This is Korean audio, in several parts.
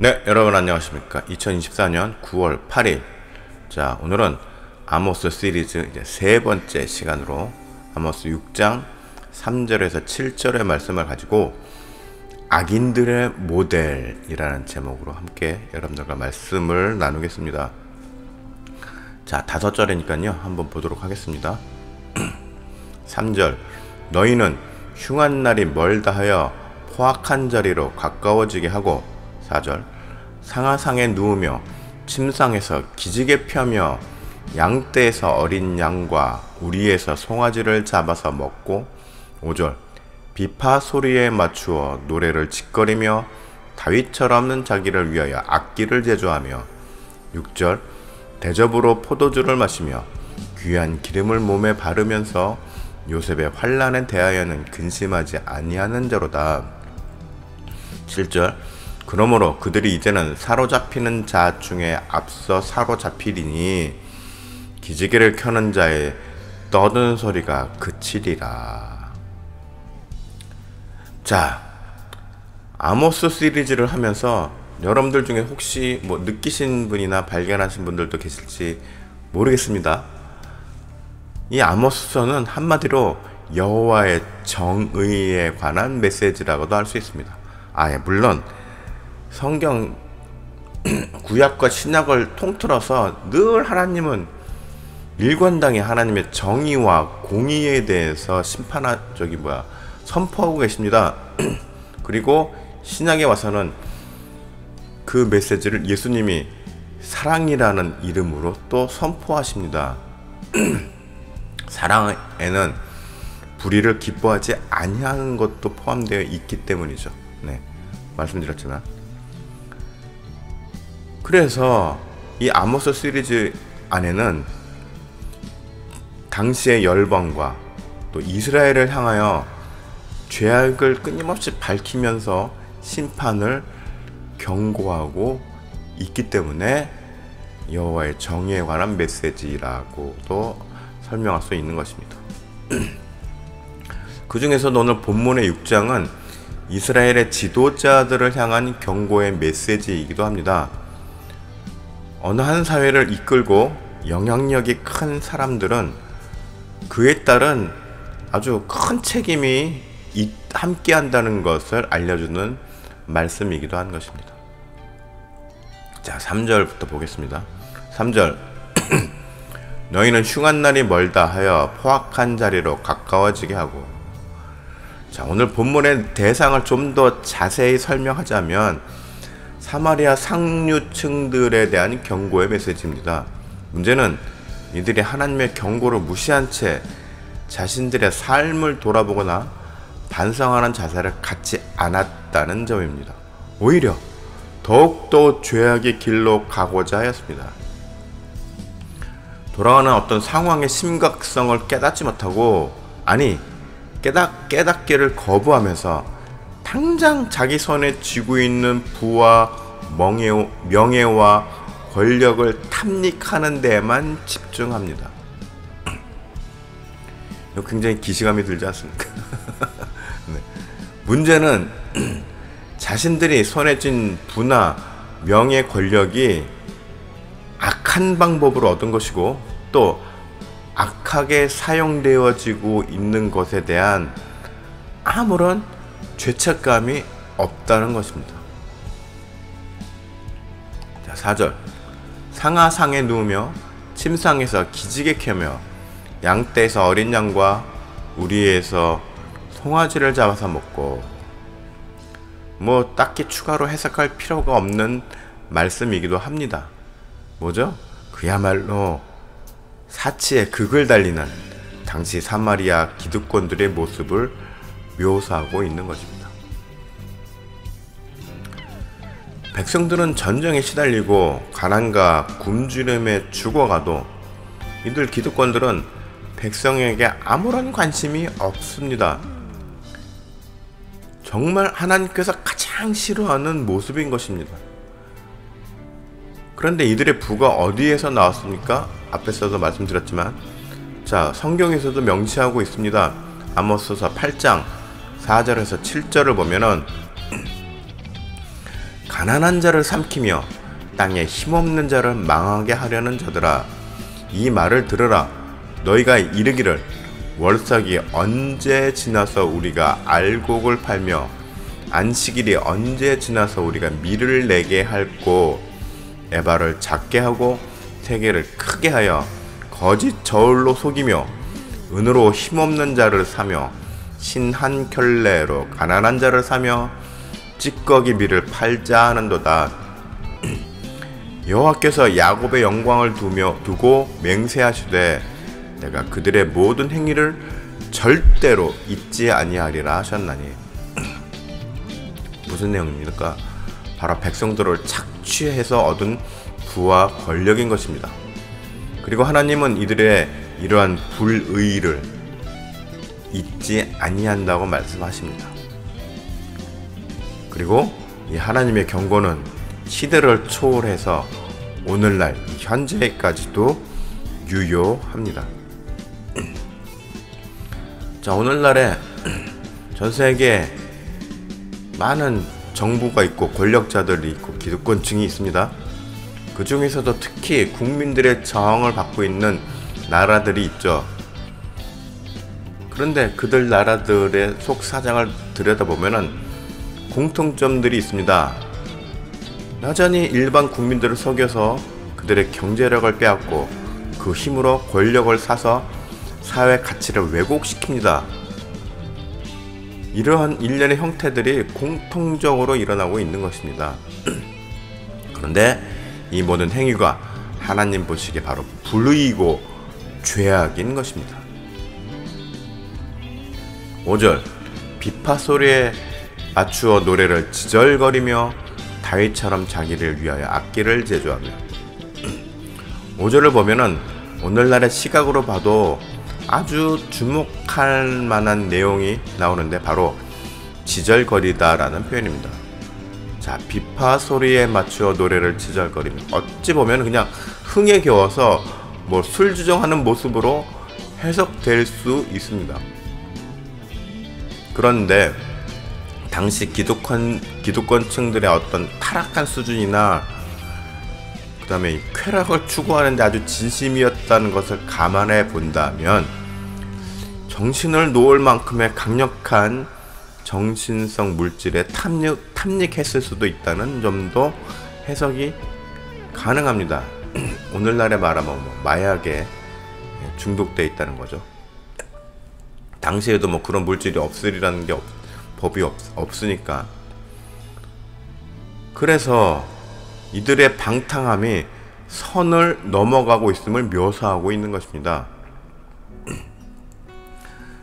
네, 여러분 안녕하십니까. 2024년 9월 8일. 자, 오늘은 아모스 시리즈 이제 세 번째 시간으로 아모스 6장 3절에서 7절의 말씀을 가지고 악인들의 모델이라는 제목으로 함께 여러분들과 말씀을 나누겠습니다. 자, 5절이니까요. 한번 보도록 하겠습니다. 3절. 너희는 흉한 날이 멀다 하여 포악한 자리로 가까워지게 하고. 4절. 상하상에 누우며 침상에서 기지개 펴며 양떼에서 어린 양과 우리에서 송아지를 잡아서 먹고. 5절. 비파 소리에 맞추어 노래를 짓거리며 다윗처럼 자기를 위하여 악기를 제조하며. 6절. 대접으로 포도주를 마시며 귀한 기름을 몸에 바르면서 요셉의 환난에 대하여는 근심하지 아니하는 자로다. 7절. 그러므로 그들이 이제는 사로잡히는 자 중에 앞서 사로잡히리니 기지개를 켜는 자의 떠드는 소리가 그치리라. 자, 아모스 시리즈를 하면서 여러분들 중에 혹시 느끼신 분이나 발견하신 분들도 계실지 모르겠습니다. 이 아모스서는 한마디로 여호와의 정의에 관한 메시지라고도 할 수 있습니다. 물론 성경 구약과 신약을 통틀어서 늘 하나님은 일관당히 하나님의 정의와 공의에 대해서 선포하고 계십니다. 그리고 신약에 와서는 그 메시지를 예수님이 사랑이라는 이름으로 또 선포하십니다. 사랑에는 불의를 기뻐하지 아니하는 것도 포함되어 있기 때문이죠. 네, 말씀드렸지만. 그래서 이 아모스 시리즈 안에는 당시의 열방과 또 이스라엘을 향하여 죄악을 끊임없이 밝히면서 심판을 경고하고 있기 때문에 여호와의 정의에 관한 메시지라고도 설명할 수 있는 것입니다. 그 중에서도 오늘 본문의 6장은 이스라엘의 지도자들을 향한 경고의 메시지이기도 합니다. 어느 한 사회를 이끌고 영향력이 큰 사람들은 그에 따른 아주 큰 책임이 함께 한다는 것을 알려주는 말씀이기도 한 것입니다. 자, 3절부터 보겠습니다. 3절. 너희는 흉한 날이 멀다 하여 포악한 자리로 가까워지게 하고. 자, 오늘 본문의 대상을 좀 더 자세히 설명하자면 사마리아 상류층들에 대한 경고의 메시지입니다. 문제는 이들이 하나님의 경고를 무시한 채 자신들의 삶을 돌아보거나 반성하는 자세를 갖지 않았다는 점입니다. 오히려 더욱더 죄악의 길로 가고자 하였습니다. 돌아가는 어떤 상황의 심각성을 깨닫지 못하고, 깨닫기를 거부하면서 당장 자기 손에 쥐고 있는 부와 명예와 권력을 탐닉하는 데에만 집중합니다. 이거 굉장히 기시감이 들지 않습니까? 네. 문제는 자신들이 손에 쥔 부나 명예, 권력이 악한 방법으로 얻은 것이고 또 악하게 사용되어지고 있는 것에 대한 아무런 죄책감이 없다는 것입니다. 자, 4절. 상하상에 누우며 침상에서 기지개 켜며 양떼에서 어린 양과 우리에서 송아지를 잡아서 먹고. 딱히 추가로 해석할 필요가 없는 말씀이기도 합니다. 뭐죠? 그야말로 사치의 극을 달리는 당시 사마리아 기득권들의 모습을 묘사하고 있는 것입니다. 백성들은 전쟁에 시달리고 가난과 굶주림에 죽어가도 이들 기득권들은 백성에게 아무런 관심이 없습니다. 정말 하나님께서 가장 싫어하는 모습인 것입니다. 그런데 이들의 부가 어디에서 나왔습니까? 앞에서도 말씀드렸지만, 자, 성경에서도 명시하고 있습니다. 아모스서 8장 4절에서 7절을 보면은 가난한 자를 삼키며 땅에 힘없는 자를 망하게 하려는 자들아, 이 말을 들으라. 너희가 이르기를 월삭이 언제 지나서 우리가 알곡을 팔며 안식일이 언제 지나서 우리가 밀을 내게 할꼬. 에바를 작게 하고 세계를 크게 하여 거짓 저울로 속이며 은으로 힘없는 자를 사며 신한 켤레로 가난한 자를 사며 찌꺼기 밀을 팔자 하는도다. 여호와께서 야곱의 영광을 두고 맹세하시되 내가 그들의 모든 행위를 절대로 잊지 아니하리라 하셨나니. 무슨 내용입니까? 바로 백성들을 착취해서 얻은 부와 권력인 것입니다. 그리고 하나님은 이들의 이러한 불의를 잊지 아니한다고 말씀하십니다. 그리고 이 하나님의 경고는 시대를 초월해서 오늘날 현재까지도 유효합니다. 자, 오늘날에 전 세계에 많은 정부가 있고 권력자들이 있고 기득권층이 있습니다. 그 중에서도 특히 국민들의 저항을 받고 있는 나라들이 있죠. 그런데 그들 나라들의 속사정을 들여다보면은 공통점들이 있습니다. 여전히 일반 국민들을 속여서 그들의 경제력을 빼앗고 그 힘으로 권력을 사서 사회 가치를 왜곡시킵니다. 이러한 일련의 형태들이 공통적으로 일어나고 있는 것입니다. 그런데 이 모든 행위가 하나님 보시기에 바로 불의이고 죄악인 것입니다. 5절 비파 소리에 맞추어 노래를 지절거리며 다윗처럼 자기를 위하여 악기를 제조하며. 5절을 보면은 오늘날의 시각으로 봐도 아주 주목할 만한 내용이 나오는데 바로 지절거리다라는 표현입니다. 자, 비파 소리에 맞추어 노래를 지절거리며, 어찌 보면 그냥 흥에 겨워서 뭐 술주정하는 모습으로 해석될 수 있습니다. 그런데 당시 기득권층들의 어떤 타락한 수준이나 그 다음에 이 쾌락을 추구하는데 아주 진심이었다는 것을 감안해 본다면 정신을 놓을 만큼의 강력한 정신성 물질에 탐닉했을 수도 있다는 점도 해석이 가능합니다. 오늘날에 말하면 마약에 중독돼 있다는 거죠. 당시에도 뭐 그런 물질이 없으리라는 게 법이 없으니까. 그래서 이들의 방탕함이 선을 넘어가고 있음을 묘사하고 있는 것입니다.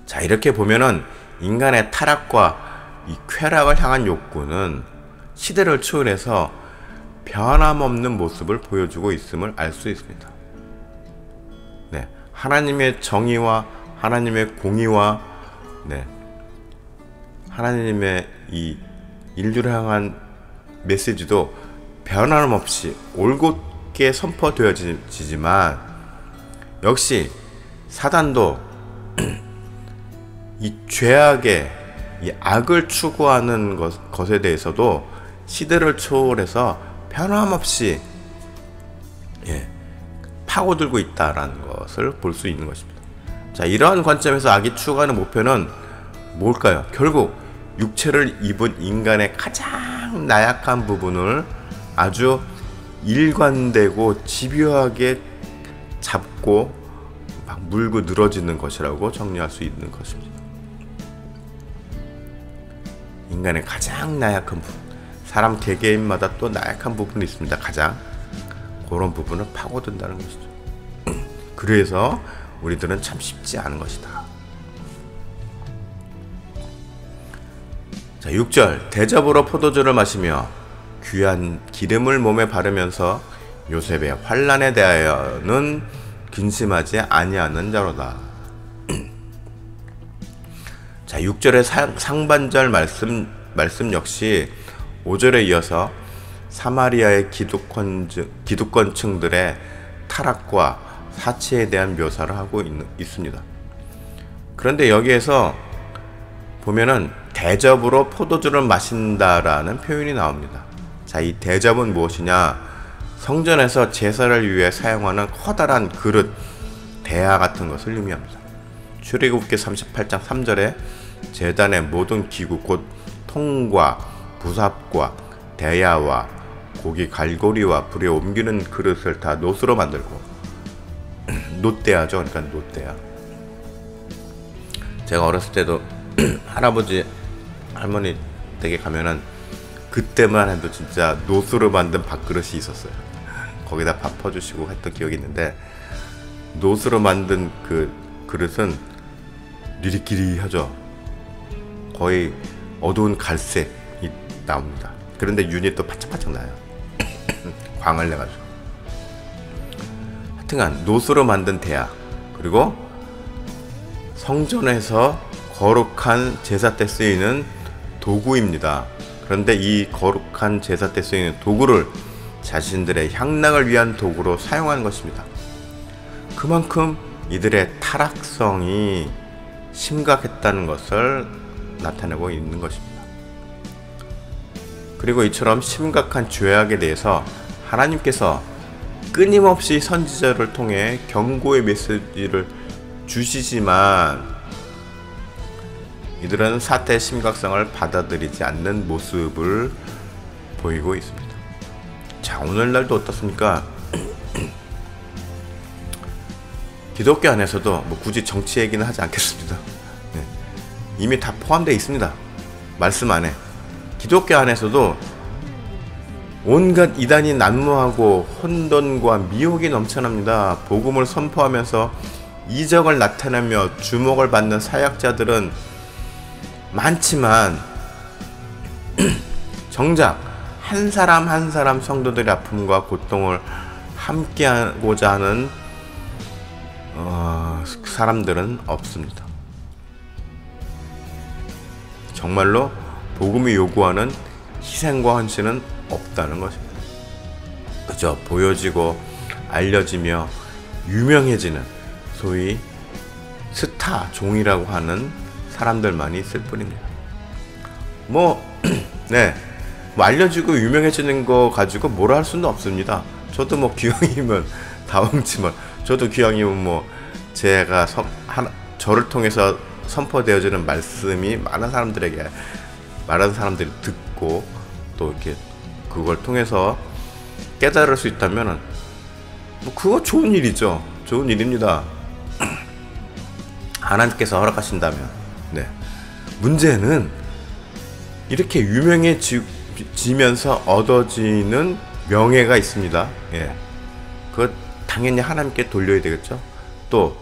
자, 이렇게 보면은 인간의 타락과 이 쾌락을 향한 욕구는 시대를 초월해서 변함없는 모습을 보여주고 있음을 알 수 있습니다. 네, 하나님의 정의와 하나님의 공의와 하나님의 이 인류를 향한 메시지도 변함없이 올곧게 선포되어지지만 역시 사단도 이 죄악의 이 악을 추구하는 것에 대해서도 시대를 초월해서 변함없이 파고들고 있다라는 것을 볼 수 있는 것입니다. 자, 이러한 관점에서 악이 추구하는 목표는 뭘까요? 결국 육체를 입은 인간의 가장 나약한 부분을 아주 일관되고 집요하게 잡고 막 물고 늘어지는 것이라고 정리할 수 있는 것입니다. 인간의 가장 나약한 부분, 사람 개개인마다 또 나약한 부분이 있습니다. 가장 그런 부분을 파고든다는 것이죠. 그래서 우리들은 참 쉽지 않은 것이다. 자, 6절 대접으로 포도주를 마시며 귀한 기름을 몸에 바르면서 요셉의 환난에 대하여는 근심하지 아니하는 자로다. 자, 6절의 상반절 말씀 역시 5절에 이어서 사마리아의 기득권층들의 타락과 사치에 대한 묘사를 하고 있습니다. 그런데 여기에서 보면은 대접으로 포도주를 마신다라는 표현이 나옵니다. 자, 이 대접은 무엇이냐? 성전에서 제사를 위해 사용하는 커다란 그릇, 대야 같은 것을 의미합니다. 출애굽기 38장 3절에 제단의 모든 기구 곧 통과, 부삽과 대야와 고기 갈고리와 불에 옮기는 그릇을 다 놋으로 만들고, 놋대야죠. 그러니까 놋대야. 제가 어렸을 때도 할아버지 할머니 댁에 가면은 그때만 해도 진짜 놋으로 만든 밥그릇이 있었어요. 거기다 밥 퍼주시고 했던 기억이 있는데, 놋으로 만든 그 그릇은 리리끼리하죠. 거의 어두운 갈색이 나옵니다. 그런데 윤이 또 바짝바짝 나요. 광을 내가지고. 하여튼간 놋으로 만든 대야, 그리고 성전에서 거룩한 제사 때 쓰이는 도구입니다. 그런데 이 거룩한 제사 때 쓰이는 도구를 자신들의 향락을 위한 도구로 사용하는 것입니다. 그만큼 이들의 타락성이 심각했다는 것을 나타내고 있는 것입니다. 그리고 이처럼 심각한 죄악에 대해서 하나님께서 끊임없이 선지자를 통해 경고의 메시지를 주시지만 이들은 사태의 심각성을 받아들이지 않는 모습을 보이고 있습니다. 자, 오늘날도 어떻습니까? 기독교 안에서도 뭐 굳이 정치 얘기는 하지 않겠습니다. 네. 이미 다 포함되어 있습니다. 말씀 안에. 기독교 안에서도 온갖 이단이 난무하고 혼돈과 미혹이 넘쳐납니다. 복음을 선포하면서 이적을 나타내며 주목을 받는 사역자들은 많지만 정작 한 사람 한 사람 성도들의 아픔과 고통을 함께하고자 하는 사람들은 없습니다. 정말로 복음이 요구하는 희생과 헌신은 없다는 것입니다. 그저 보여지고 알려지며 유명해지는 소위 스타 종이라고 하는 사람들만이 있을 뿐입니다. 네, 알려지고 유명해지는 거 가지고 뭐라 할 수는 없습니다. 저도 뭐 기왕이면 다홍치면 저도 기왕이면 뭐 제가 저를 통해서 선포되어지는 말씀이 많은 사람들이 듣고 또 이렇게 그걸 통해서 깨달을 수 있다면은 뭐 그거 좋은 일이죠. 좋은 일입니다. 하나님께서 허락하신다면. 네. 문제는 이렇게 유명해지면서 얻어지는 명예가 있습니다. 예. 그거 당연히 하나님께 돌려야 되겠죠. 또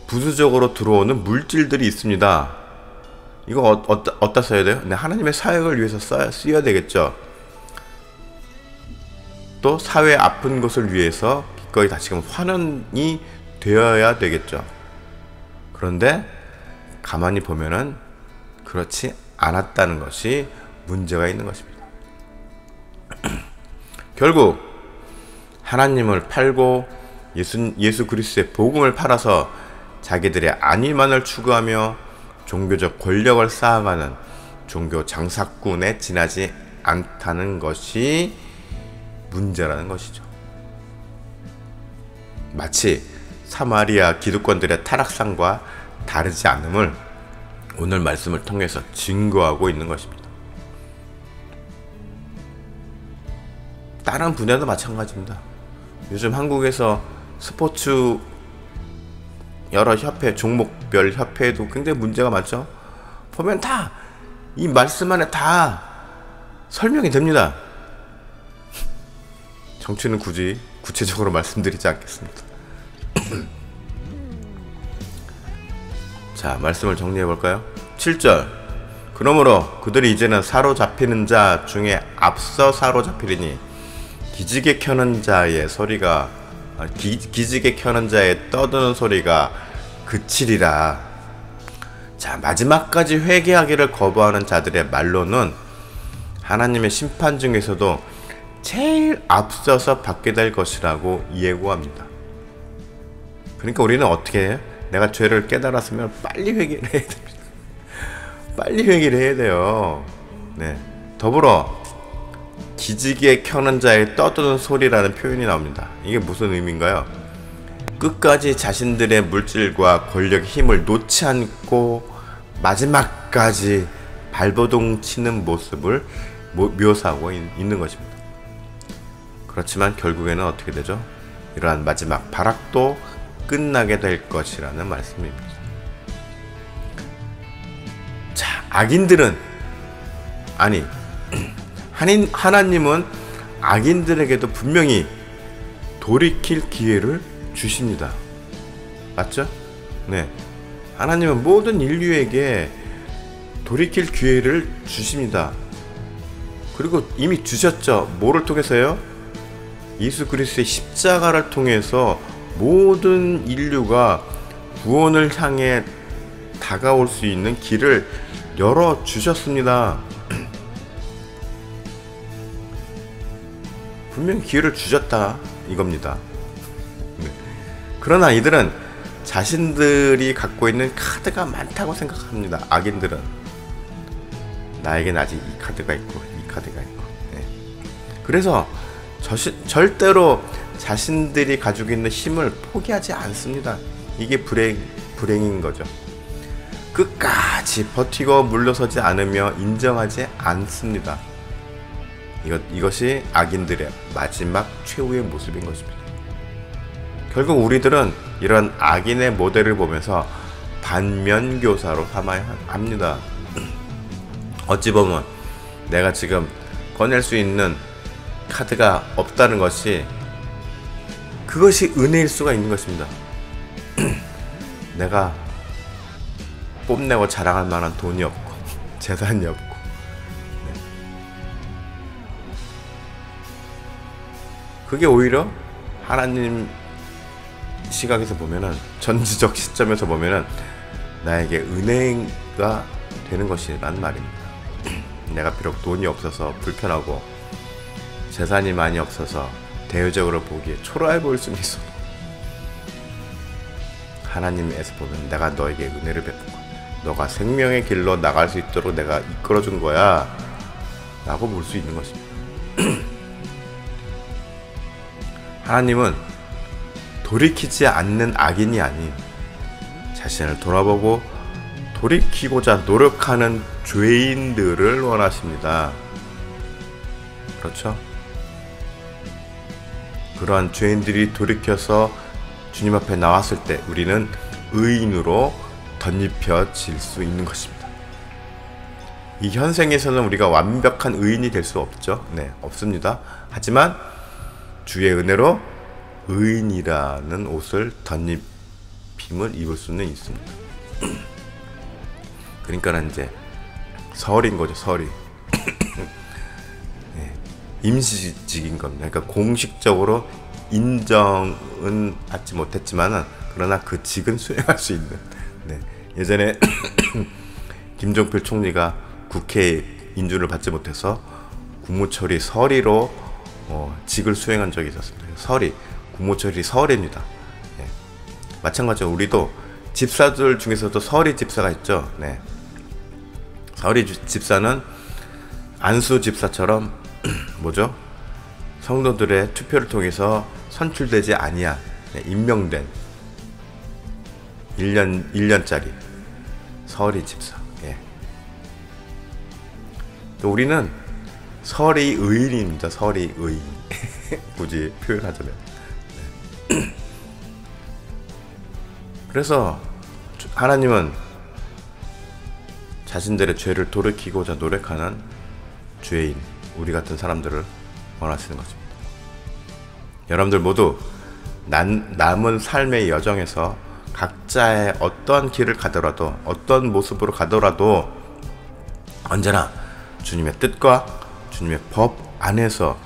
부수적으로 들어오는 물질들이 있습니다. 이거 어디다 써야 돼요? 네, 하나님의 사역을 위해서 쓰여야 되겠죠. 또 사회의 아픈 것을 위해서 기꺼이 다시금 환원이 되어야 되겠죠. 그런데 가만히 보면은 그렇지 않았다는 것이 문제가 있는 것입니다. 결국 하나님을 팔고 예수 그리스도의 복음을 팔아서 자기들의 안위만을 추구하며 종교적 권력을 쌓아가는 종교 장사꾼에 지나지 않다는 것이 문제라는 것이죠. 마치 사마리아 기득권들의 타락상과 다르지 않음을 오늘 말씀을 통해서 증거하고 있는 것입니다. 다른 분야도 마찬가지입니다. 요즘 한국에서 스포츠 여러 협회, 종목별 협회에도 굉장히 문제가 많죠. 보면 다 이 말씀 안에 다 설명이 됩니다. 정치는 굳이 구체적으로 말씀드리지 않겠습니다. 자, 말씀을 정리해 볼까요? 7절. 그러므로 그들이 이제는 사로잡히는 자 중에 앞서 사로잡히리니 기지개 켜는 자의 소리가 기지개 켜는 자의 떠드는 소리가 그치리라. 자, 마지막까지 회개하기를 거부하는 자들의 말로는 하나님의 심판 중에서도 제일 앞서서 받게 될 것이라고 예고합니다. 그러니까 우리는 어떻게 해요? 내가 죄를 깨달았으면 빨리 회개를 해야 됩니다. 빨리 회개를 해야 돼요. 네. 더불어 기지개 켜는 자의 떠드는 소리라는 표현이 나옵니다. 이게 무슨 의미인가요? 끝까지 자신들의 물질과 권력의 힘을 놓지 않고 마지막까지 발버둥 치는 모습을 묘사하고 있는 것입니다. 그렇지만 결국에는 어떻게 되죠? 이러한 마지막 발악도 끝나게 될 것이라는 말씀입니다. 자, 악인들은 아니 하나님은 악인들에게도 분명히 돌이킬 기회를 주십니다. 맞죠? 네. 하나님은 모든 인류에게 돌이킬 기회를 주십니다. 그리고 이미 주셨죠. 뭐를 통해서요? 예수 그리스도의 십자가를 통해서 모든 인류가 구원을 향해 다가올 수 있는 길을 열어 주셨습니다. 분명히 기회를 주셨다 이겁니다. 그러나 이들은 자신들이 갖고 있는 카드가 많다고 생각합니다. 악인들은 나에겐 아직 이 카드가 있고 이 카드가 있고. 네. 그래서 절대로 자신들이 가지고 있는 힘을 포기하지 않습니다. 이게 불행인 거죠. 끝까지 버티고 물러서지 않으며 인정하지 않습니다. 이것이 악인들의 마지막 최후의 모습인 것입니다. 결국 우리들은 이런 악인의 모델을 보면서 반면교사로 삼아야 합니다. 어찌 보면 내가 지금 꺼낼 수 있는 카드가 없다는 것이 그것이 은혜일 수가 있는 것입니다. 내가 뽐내고 자랑할 만한 돈이 없고 재산이 없고 그게 오히려 하나님 시각에서 보면은 전지적 시점에서 보면은 나에게 은혜가 되는 것이란 말입니다. 내가 비록 돈이 없어서 불편하고 재산이 많이 없어서 대외적으로 보기에 초라해 보일 수는 있어도 하나님에서 보면 내가 너에게 은혜를 베푼 거야. 너가 생명의 길로 나갈 수 있도록 내가 이끌어준 거야 라고 볼 수 있는 것입니다. 하나님은 돌이키지 않는 악인이 아닌 자신을 돌아보고 돌이키고자 노력하는 죄인들을 원하십니다. 그렇죠? 그러한 죄인들이 돌이켜서 주님 앞에 나왔을 때 우리는 의인으로 덧입혀질 수 있는 것입니다. 이 현생에서는 우리가 완벽한 의인이 될 수 없죠. 네, 없습니다. 하지만 주의 은혜로 의인이라는 옷을 덧입힘을 입을 수는 있습니다. 그러니까 이제 설인 거죠. 설이 네, 임시직인 겁니다. 그러니까 공식적으로 인정은 받지 못했지만은 그러나 그 직은 수행할 수 있는. 네, 예전에 김종필 총리가 국회 인준을 받지 못해서 국무처리 서리로 직을 수행한 적이 있었습니다. 서리, 국무처리 서리입니다. 네. 마찬가지로 우리도 집사들 중에서도 서리 집사가 있죠. 네. 서리 집사는 안수 집사처럼 뭐죠? 성도들의 투표를 통해서 선출되지 아니한 임명된 1년짜리 서리 집사. 예. 또 우리는 서리 의인입니다. 서리 의인. 굳이 표현하자면. 네. 그래서 하나님은 자신들의 죄를 돌이키고자 노력하는 죄인, 우리 같은 사람들을 원하시는 것입니다. 여러분들 모두 남은 삶의 여정에서 각자의 어떤 길을 가더라도 어떤 모습으로 가더라도 언제나 주님의 뜻과 주님의 법 안에서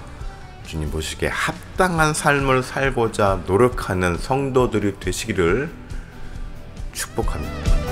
주님 보시기에 합당한 삶을 살고자 노력하는 성도들이 되시기를 축복합니다.